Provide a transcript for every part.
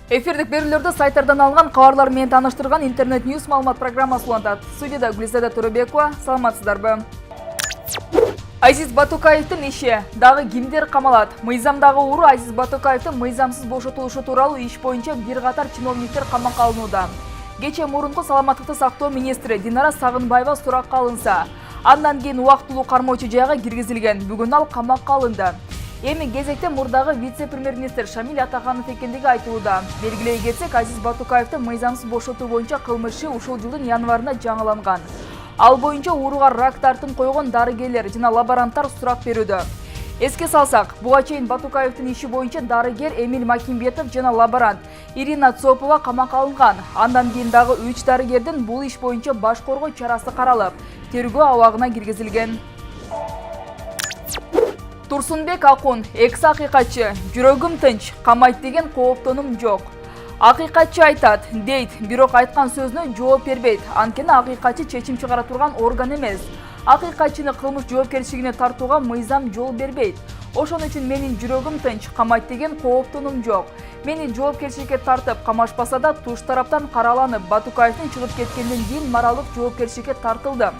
Эфирдик берүүлөрдү сайттардан алган кабарлар менен тааныштырган интернет ньюс маалымат программасы улантат. Студияда Гүлзада Төрөбекова, саламатсыздарбы? Азиз Батукаевдин иши дагы кимдер камалат? Мыйзамдагы уру Азиз Батукаевдин мыйзамсыз бошотулушу тууралуу иш боюнча бир катар чиновниктер камакка алынууда. Кечээ мурунку саламаттыкты сактоо министри Динара Сагынбаева суракка алынса, андан кийин убактылуу кармоочу жайга киргизилген. Бүгүн ал камакка алынды. Эми кезекте мурдагы вице-премьер-министр Шамиль Атаханов экендиги айтылууда. Белгилей кетсек, Азиз Батукаевдин мыйзамсыз бошотуу боюнча кылмышы ушул жылдын январында жаңыланган. Ал боюнча ууруга рак тартын койгон дарыгерлер жана лаборанттар сурак берүүдө. Эске салсак, буга чейин Батукаевдин иши боюнча дарыгер Эмиль Макимбетов жана лаборант Ирина Цопова камакка алынган. Андан кийин дагы 3 дарыгердин бул иш боюнча баш коргоо чарасы каралып, тергөө абагына киргизилген. Турсунбек Акун, экс-акыйкатчы, жүрөгүм тынч, камайт деген кооптонум жок. Акыйкатчы айтат, дейт, бирок айткан сөзүнө жооп бербейт. Анткени акыйкатчы чечим чыгара турган орган эмес. Акыйкатчыны кылмыш жоопкерчилигине тартууга мыйзам жол бербейт. Ошон үчүн менин жүрөгүм тынч, камайт деген кооптонум жок. Мени жоопкерчиликке тартып, камашпаса да туш тараптан караланып, Батукаевдин чыгып кеткенден кийин моралдык жоопкерчиликке тартылдым.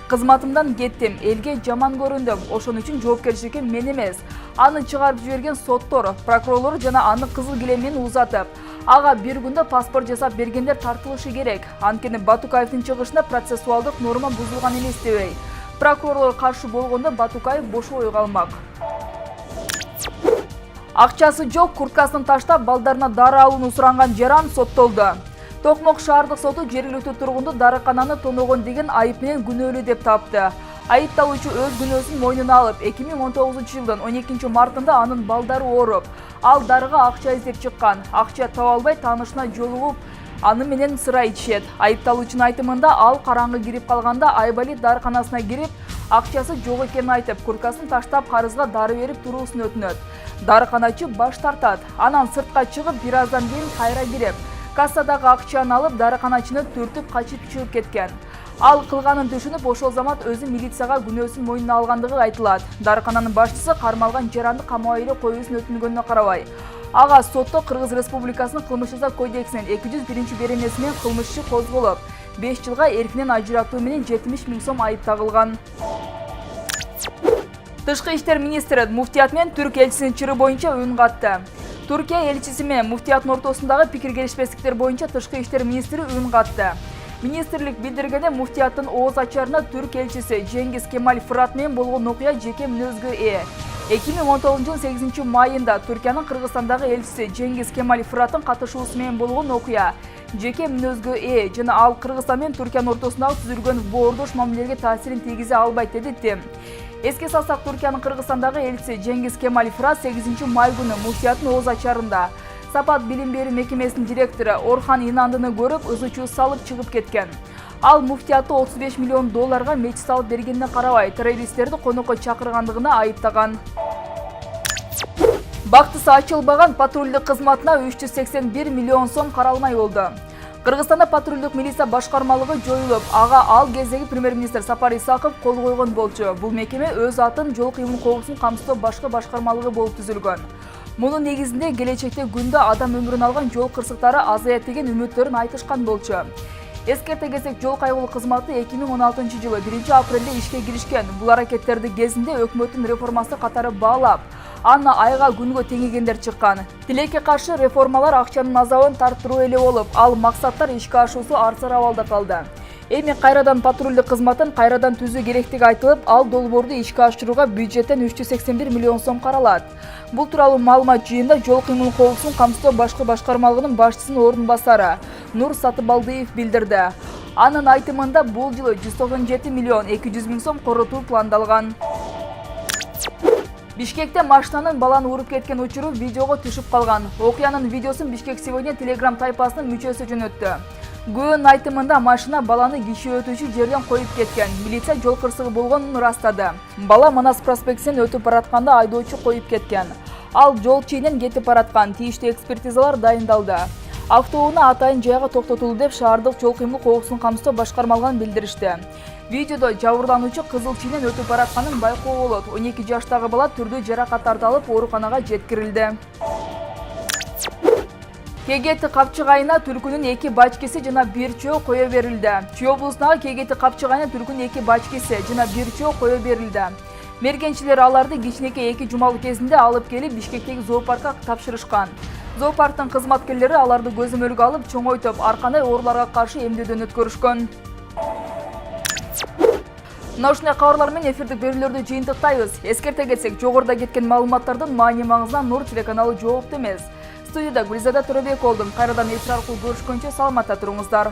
Кызматымдан кеттим, элге жаман көрүндүм. Ошон үчүн жоопкерчиликке мен эмес, аны чыгарып жиберген соттор, прокурорлор жана аны кызыл килем менен узатып, ага бир күндө паспорт жасап бергендер тартылышы керек. Анткени Батукаевдин чыгышында процессуалдык норма бузулган эмес дебей. Прокурорлор каршы болгондо Батукаев бошобой калмак. Акчасы жок, курткасын таштап, балдарына дары алууну суранган жаран соттолду. Токмок шаардык соту жергиликтүү тургунду дарыкананы тоногон деген айып менен күнөөлүү деп тапты. Айыпталуучу өз күнөөсүн мойнуна алып, 2019-жылдын 12 мартында анын балдары ооруп, ал дарыга акча издеп чыккан. Акча таба албай таанышына жолугуп, аны менен сыра ичишет. Айыпталуучунун айтымында ал караңгы кирип калганда Айболит дарыканасына кирип, акчасы жок экенин айтып, курткасын таштап, карызга дары берип туруусун өтүнөт. Дарыканачы баш тартат. Анан сыртка чыгып, бир аздан кийин кайра кирип, кассадагы акчаны алып, дарыканачыны түртүп качып чыгып кеткен. Ал кылганын түшүнүп, ошол замат өзү милицияга күнөөсүн мойнуна алгандыгы айтылат. Дарыкананын башчысы кармалган жаранды камабайга эле коюусун өтүнгөнүнө карабай, ага сотто Кыргыз Республикасынын кылмыш жаза кодексинин 201-беренеси менен кылмыш иши козголуп, 5 жылга эркинен ажыратуу менен 70 000 сом айып тагылган. Тышкы иштер министри муфтият менен түрк элчисинин чыры боюнча үн катты. Түркия элчиси менен муфтияттын ортосундагы пикир келишпестиктер боюнча тышкы иштер министри үн катты. Министрлик билдиргенде муфтияттын ооз ачарына түрк элчиси Жеңгиз Кемаль Фырат менен болгон окуя жеке мүнөзгө ээ. 2019-жылдын 8 майында Түркиянын Кыргызстандагы элчиси Жеңгиз Кемаль Фыраттын катышуусу менен болгон окуя жеке мүнөзгө ээ жана ал Кыргызстан менен Түркиянын ортосундагы түзүлгөн боордош мамилеге таасирин тийгизе албайт деди Тим. Эске салсак, Түркиянын Кыргызстандагы элчиси Жеңгиз Кемаль Фырат 8 май күнү муфтияттын ооз ачарында Сапат билим берүү мекемесинин директору Орхан Инандыны көрүп, ызы-чуу салып чыгып кеткен. Ал муфтиятты $35 миллион мечит салып бергенине карабай, террористтерди конокко чакыргандыгына айыптаган. Бактысы ачылбаган патрулдук кызматына 381 миллион сом каралмай болду. Кыргызстанда патрулдук милиция башкармалыгы жоюлуп, ага ал кездеги премьер-министр Сапар Исаков кол койгон болчу. Бул мекеме өз атын жол кыймыл коопсуздугун камсыздоо башкы башкармалыгы болуп түзүлгөн. Мунун негизинде келечекте күндө адам өмүрүн алган жол кырсыктары азаят деген үмүттөрүн айтышкан болчу. Эскерте кетсек, жол кайгылуу кызматы 2016-жылы 1-апрелде ишке киришкен. Бул аракеттерди кезинде өкмөттүн реформасы катары баалап, аны айга күнгө теңегендер чыккан. Тилекке каршы реформалар акчанын азабын тарттыруу эле болуп, ал максаттар ишке ашуусу арсыр абалда калды. Эми кайрадан патрулдук кызматын кайрадан түзүү керектиги айтылып, ал долбоорду ишке ашырууга бюджеттен 381 миллион сом каралат. Бул тууралуу маалымат жыйында жол кыймыл коопсуздугун камсыздоо башкы башкармалыгынын башчысынын ордун басары Нур Сатыбалдиев билдирди. Анын айтымында бул жылы 197 миллион 200 000 сом коротуу пландалган. Бишкекте машинанын баланы уруп кеткен учуру видеого түшүп калган. Окуянын видеосун Бишкек сегодня Telegram тайпасынын мүчөсү жөнөттү. Күбөнүн айтымында машина баланы киши өтүүчү жерден коюп кеткен. Милиция жол кырсыгы болгонун ырастады. Бала Манас проспектисинен өтүп баратканда айдоочу коюп кеткен. Ал жол чейинен кетип бараткан. Тийиштүү экспертизалар дайындалды. Автоунаа атайын жайга токтотулду деп шаардык жол кыймыл коопсуздугун камсыздоо башкармалыгынан билдиришти. Видеодо жабырлануучу кызыл чийинен өтүп баратканын байкоо болот. 12 жаштагы бала түрдүү жаракаттарды алып ооруканага жеткирилди. Кегети Капчыгайына түлкүнүн 2 бачкеси жана 1 чөө кое берилди. Чүй облусундагы Кегети Капчыгайына түлкүнүн 2 бачкеси жана 1 чөө кое берилди. Мергенчилер аларды кичинекей 2 жумалык кезинде алып келип Бишкектеги зоопаркка тапшырышкан. Зоопарктын кызматкерлери аларды көзөмөлгө алып, чоңойтуп, ар кандай ооруларга каршы эмдөөдөн өткөрүшкөн. Ушундай кабарлар менен эфирдик берүүлөрдү жыйынтыктайбыз. Эскерте кетсек, жогоруда кеткен маалыматтардын маани маңызына Нур телеканалы жоопту эмес. Студияда Гүлзада Төрөбек болдум. Кайрадан эфир аркылуу көрүшкөнчө саламатта туруңуздар.